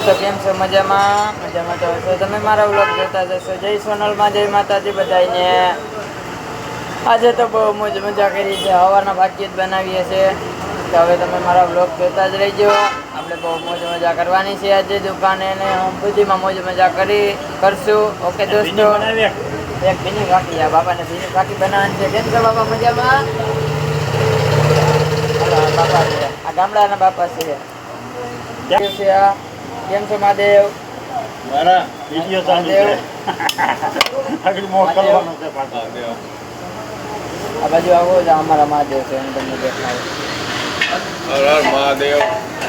દોસ્તો કેમ છો? મજામાં મજામાં તો છો? તમે મારા વ્લોગ જોતા જશો. જય સોનલમાં, જય માતાજી બધાને. આજે તો બહુ મોજ મજા કરી છે. હવારના ભાગ્ય જ બનાવીએ છીએ. તો હવે તમે મારા વ્લોગ જોતા જ રહેજો. આપણે બહુ મોજ મજા કરવાની છે આજે દુકાને ને બધીમાં મોજ મજા કરશું. ઓકે દોસ્તો, એક ભીની બાકી આ બાપાને ભીની બાકી બનાવવાની છે. કેમ છો બાપા? મજામાં? બાપા છે આ ગામડાના બાપા છે. કેમ છો મહાદેવ? મારા વિડિયો ચાલુ છે. આગળ મોકલવાનો છે પાછો. આ બાજુ આવો જ અમારા મહાદેવ છે. હું તમને દેખાડું. હર હર મહાદેવ.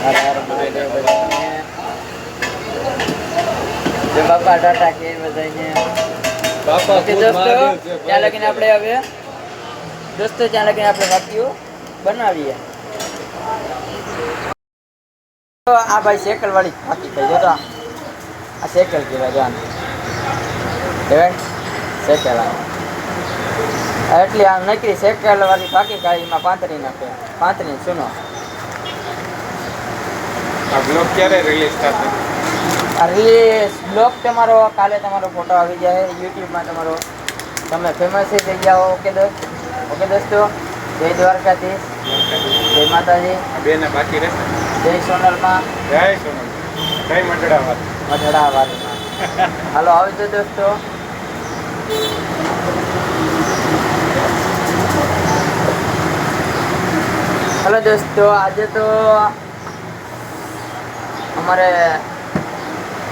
હર હર મહાદેવ બધાને. જય બાપા ટાટા કે બધાને. બાપા ઓકે દોસ્તો, ત્યાં લગીને આપણે હવે વાક્યો બનાવીએ. આ ભાઈ સાયકલ વાળી ફાકી થઈ જતો. આ સાયકલ કહેવાય જાન કહેવાય સાયકલ. એટલી આમ નકરી સાયકલ વાળી ફાકી કાઢી એમાં પાંતરી નાખે. પાંતરી સુનો. આ બ્લોગ ક્યારે રિલીઝ થશે? આ રિલીઝ બ્લોગ તમારો કાલે તમારો ફોટો આવી જાય યુટ્યુબમાં તમારો. તમે ફેમસ થઈ જાઓ. ઓકે દોસ્તો, જય દ્વારકાધીશ, જય માતાજી. બેને બાકી રહેશે. જય સોનલમાં, જય સોનલ, જય મંડળાવાદ. મઢડાવાદમાં. હાલો આવજો દોસ્તો. હલો દોસ્તો, આજે તો અમારે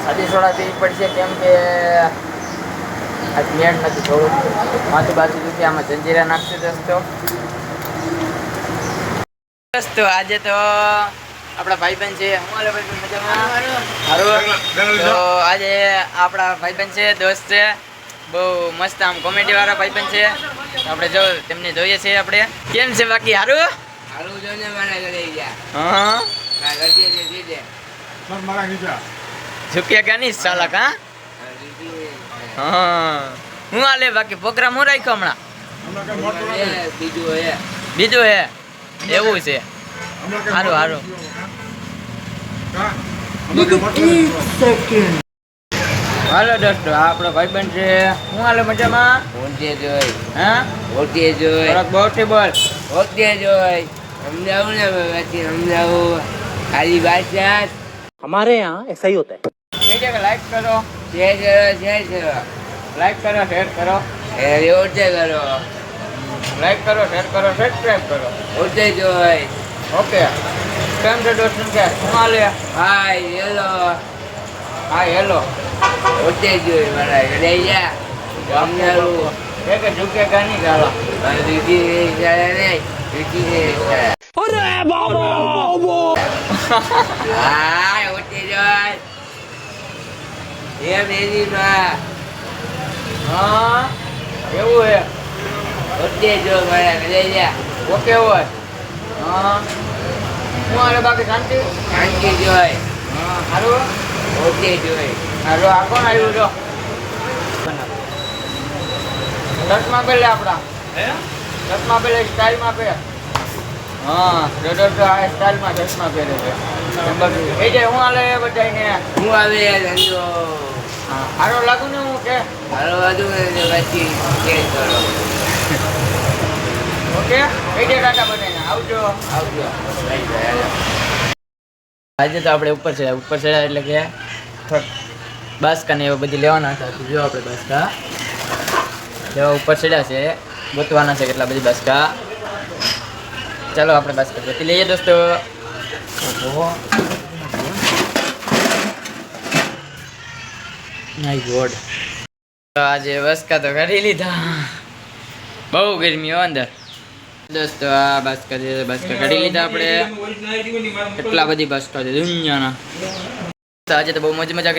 સાદી સોડા પીવી પડશે કેમ કે આ મેળ નથી. થોડુંક માથું બાજુ દુખી, આમાં જંજીરા નાખશે દોસ્તો. આજે તો આપણા ભાઈબંધ છે. હું હાલે ભાઈબંધ? મજામાં? સારું. તો આજે આપણા ભાઈબંધ છે, દોસ્ત છે, બહુ મસ્ત આમ કોમેડી વાળા ભાઈબંધ છે. આપણે જો તેમને જોઈએ છીએ આપણે. કેમ છે બાકી? સારું જોઈને મારા ઘરે ગયા. હા મારા ગીતા ઝુક્યા નહીં સાલા કા. હા હું હાલે બાકી? પ્રોગ્રામ હું રાખ્યો હમણાં? બીજું હે એવું છે. સારું હાલો દોસ્તો, આ આપણો ભાઈબંધ છે. હું હાલે? મજામાં? હા બહુ બોલ. समझाओ खाली बात यार हमारे यहाँ ऐसा ही होता है. લાઈક કરો, शेयर करो લાઈક કરો, શેર કરો, उठते करो લાઈક કરો, શેર કરો, સબસ્ક્રાઇબ કરો. उठते जो है ઓકે કેમ છે દોસ્ત? કે હું હાલે? हाय हेलो હા હેલો. उठते जो है मारा घरे जा समझाओ કે ઝુકે ગાની ગાલા. दीदी इशारा नहीं दीदी ने इशारा हाय उठते जो है ये मेरी माँ હા એવું હે. उठते जो मारा घरे जा ઓકે હોય. હા હું હાલે બાકી? શાંતિ? शांति जो है હા સારું. उठते जो है હાલો આ કોણ આવ્યું? જો ચશ્મા પહેલે આપણા ચશ્મા પહેલે સ્ટાઇલમાં પહેર. હા દોસ્તો આ સ્ટાઇલમાં ચશ્મા પહેરે છે. એ જે હું હાલે બધાને. હું આવે ધંધો હા સારો લાગુ ને હું કે? હાલો બધું પછી ચેન્જ કરો ઓકે એ જે ટાટા બધાને આવજો. આજે તો આપણે ઉપર ચડ્યા એટલે કે બાસકા ને એવા બધી લેવાના હતા. જો આપણે બાસકા લેવા ઉપર ચડ્યા છે. ગોતવાના છે કેટલા બધી બાસકા. ચાલો આપણે બાસકા ગોતી લઈએ દોસ્તો. માય ગોડ, આજે બાસકા તો કરી લીધા. બહુ ગરમી હો અંદર દોસ્તો. આ બાસકા છે, બાસકા કાઢી લીધા આપણે. એટલા બધી બાસકા છે દુનિયાના. આજે તો બહુ મોજ મજા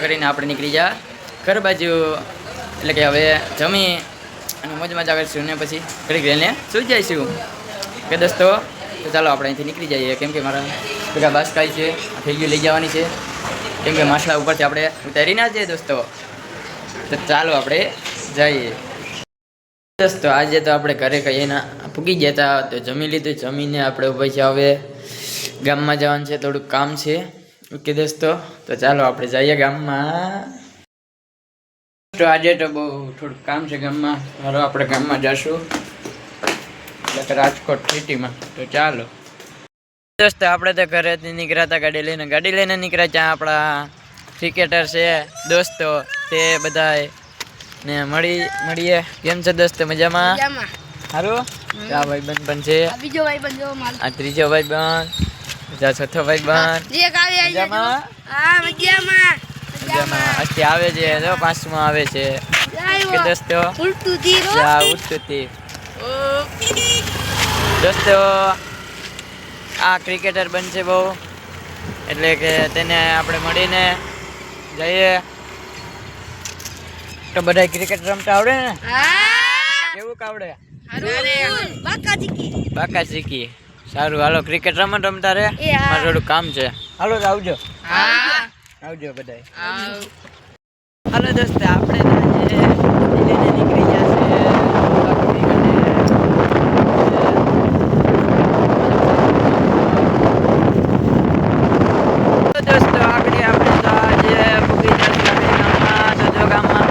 કરીને આપણે નીકળી જા ઘર બાજુ. એટલે કે હવે જમી અને મોજ મજા કરીશું ને પછી ઘડીક રહીને સુઈ જઈશું. કે દોસ્તો તો ચાલો આપણે અહીંથી નીકળી જઈએ કેમ કે મારા બધા બાસકા છે. આ થેલીઓ લઈ જવાની છે કેમ કે માછલા ઉપરથી આપણે ઉતારી ના જઈએ દોસ્તો. તો ચાલો આપણે જઈએ દોસ્તો. આજે તો આપણે ઘરે કહીએ ના પૂગી ગયા હતા તો જમી લીધું. જમીને આપણે ઉભા છે હવે ગામમાં જવાનું છે, થોડુંક કામ છે ઓકે દોસ્તો, તો ચાલો આપણે જઈએ ગામમાં. તો આજે તો બહુ થોડુંક કામ છે ગામમાં. હાલો આપણે ગામમાં જશું, એટલે કે રાજકોટ સિટીમાં. તો ચાલો દોસ્તો, આપણે તો ઘરેથી નીકળ્યા હતા ગાડી લઈને નીકળ્યા. ત્યાં આપણા ક્રિકેટર છે દોસ્તો, તે બધા ને મળીએ. કેમ છે દોસ્તો? મજામાં? સારું. આ ભાઈબંધ પણ છે, આ ત્રીજો ભાઈબંધ, આ ચોથો ભાઈબંધ. મજામાં? આજથી આવે છે, જો પાંચમો આવે છે. કે દોસ્તો ઉઠતું દોસ્તો, આ ક્રિકેટર બનશે બહુ, એટલે કે તેને આપણે મળીને જઈએ. તો બધા ક્રિકેટ રમતા આવડે ને? કેવું આવડે? બાકા શીખી. સારું, હાલો ક્રિકેટ રમતા રે. મારે થોડું કામ છે. હાલો આવજો. આવજો બધા. હાલો દોસ્તો, આપણે લઈને નીકળી ગયા છે. દોસ્તો, આગળ આપણે તો આજે પૂગી જશું ગામમાં. તો જો ગામમાં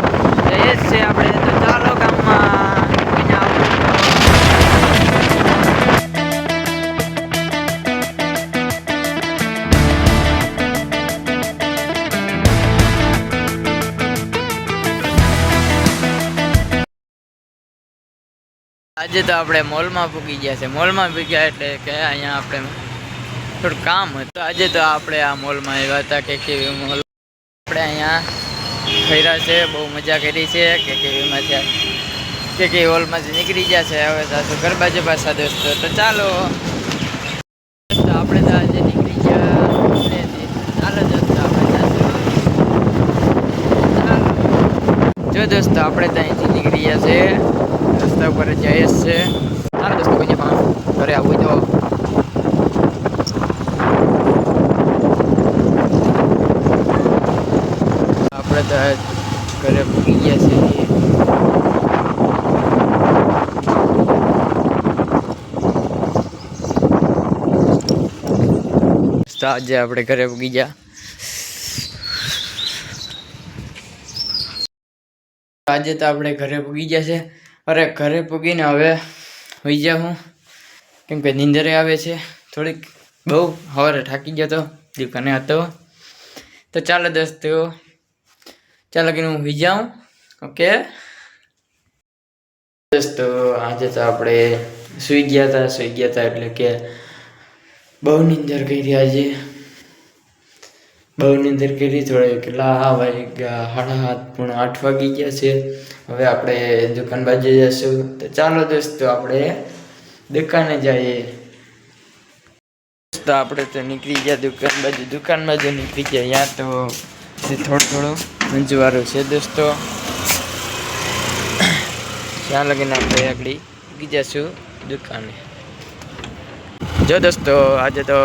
જઈએ જ છે આપણે. તો ચાલો ગામમાં આજે તો આપણે મોલમાં પૂગી ગયા છે. મોલમાં પૂગ્યા એટલે કે અહીંયા આપણે થોડું કામ હતું. આજે તો આપણે આ મોલમાં આવ્યા હતા. કે કેવી મોલ આપણે અહીંયા ફર્યા છે, બહુ મજા કરી છે. કે કેવીમાંથી કે કેવી હોલમાંથી નીકળી ગયા છે. હવે સાસુ ઘર બાજુ પાછા દોસ્તો. તો ચાલો દોસ્તો, આપણે તો આજે નીકળી ગયા. ચાલો દોસ્તો, આપણે ચાલો જો દોસ્તો, આપણે તો અહીંથી નીકળી ગયા છે. રસ્તા ઉપર જઈએ છે. ચાલો દોસ્તો, કોઈ પણ ઘરે આવવું તો આપણે તો ઘરે પૂગી ગયા છીએ. તો આજે આપણે ઘરે પૂગી ગયા. આજે તો આપણે ઘરે પૂગી ગયા છે. અરે ઘરે પૂગીને હવે હોઈ જાઉં હું, કેમ કે નીંદરે આવે છે થોડીક બહુ. સવારે થાકી ગયો તો, દુકાને હતો. તો ચાલો દોસ્તો, ચાલો કે હું હોઈ જાઉં. ઓકે દોસ્તો, આજે તો આપણે સૂઈ ગયા હતા એટલે કે બહુ નીંદર કરી. આજે બહુ નીંદર કરી. થોડી કેટલા વાગ્યા? 7:30 વાગી ગયા છે. હવે આપણે દુકાન બાજુ જઈશું. તો ચાલો દોસ્તો, આપણે દુકાને જઈએ. તો આપણે તો નીકળી ગયા દુકાન બાજુ નીકળી ગયા. યા તો થોડું મંજવારું છે દોસ્તો. ત્યાં લગીને આપણે આગળ ઉગી જઈશું દુકાને. જો દોસ્તો, આજે તો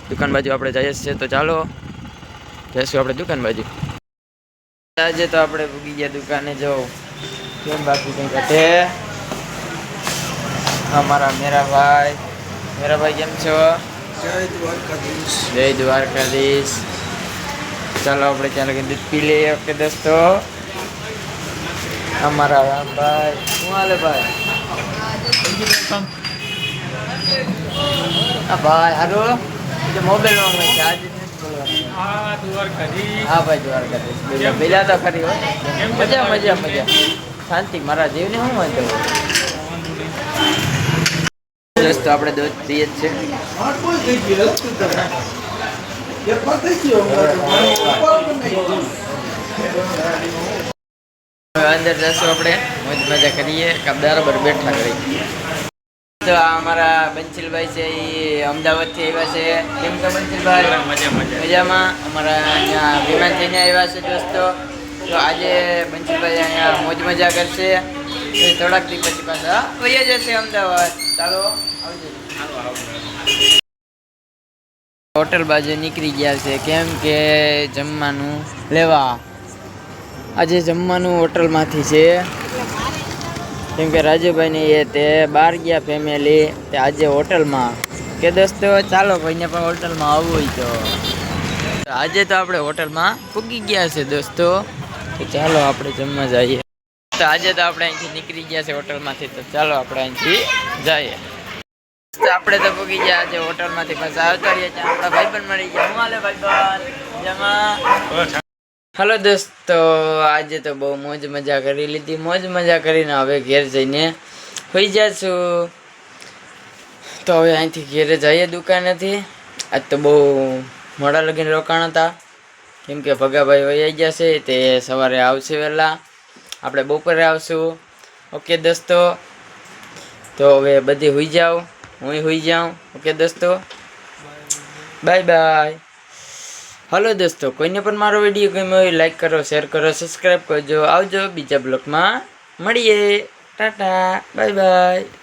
દુકાન બાજુ આપણે જઈએ છીએ. તો ચાલો જઈશું આપણે દુકાન બાજુ. આજે તો આપણે ઉગી ગયા દુકાને. જો કેમ બાકી કંઈ ઘટે. અમારા મેરાભાઈ કેમ છો? જય દ્વારકાધીશ. ચાલો આપણે ત્યાં લગી દૂધ પી લઈએ. ઓકે દોસ્તો, અમારા રામભાઈ શું હાલે ભાઈ? હા ભાઈ, હારું મોબાઈલ માંગે છે આજે. હા ભાઈ, દ્વારકાધીશ. પેલા તો ખરી હોય. મજા શાંતિ. મારા જીવને શું વાંધો દોસ્તો, આપણે દૂધ પીએ જ છે. અંદર જશું આપણે, મોજ મજા કરીએ. બરાબર બેઠા કરી. તો અમારા બંચીલભાઈ છે, એ અમદાવાદથી આવ્યા છે. કેમ છો બંચીલભાઈ? મજામાં. અમારા અહીંયા વિમાન થઈને આવ્યા છે દોસ્તો. તો આજે બંચીલભાઈ અહીંયા મોજ મજા કરશે. થોડાક દી પછી પાછા વહી જશે અમદાવાદ. ચાલો આવજો. હોટલ બાજુ નીકળી ગયા છે, કેમ કે જમવાનું લેવા. આજે જમવાનું હોટલમાંથી છે, કેમ કે રાજુભાઈને તે બહાર ગયા ફેમિલી. તે આજે હોટલમાં. કે દોસ્તો ચાલો કોઈને પણ હોટલમાં આવવું હોય તો આજે તો આપણે હોટલમાં પૂગી ગયા છે દોસ્તો, તો ચાલો આપણે જમવા જઈએ. તો આજે તો આપણે અહીંથી નીકળી ગયા છે હોટલમાંથી, તો ચાલો આપણે અહીંથી જઈએ. તો આપણે તો પૂગી ગયા આજે હોટલમાંથી, પાછા આવતા રહીએ ત્યાં આપણા ભાઈબંધ મળી ગયા. હું હાલે ભાઈબંધ જમા. હલો દોસ્તો, આજે તો બહુ મોજ મજા કરી લીધી. મોજ મજા કરીને હવે ઘેર જઈને હોઈ જઈશું. તો હવે અહીંથી ઘેરે જઈએ દુકાનેથી. આજ તો બહુ મોડા લગીને રોકાણ હતા, કેમ કે ભગાભાઈ વહી ગયા છે. તે સવારે આવશે વહેલા, આપણે બપોરે આવશું. ઓકે દોસ્તો, તો હવે બધી હોઈ જાઓ, હું હોઈ જાઉં. ઓકે દોસ્તો, બાય બાય. હલો દોસ્તો, કોઈને પણ મારો વિડીયો ગમ્યો હોય લાઈક કરો, શેર કરો, સબસ્ક્રાઈબ કરજો. આવજો, બીજા બ્લોગમાં મળીએ. Tata, bye bye.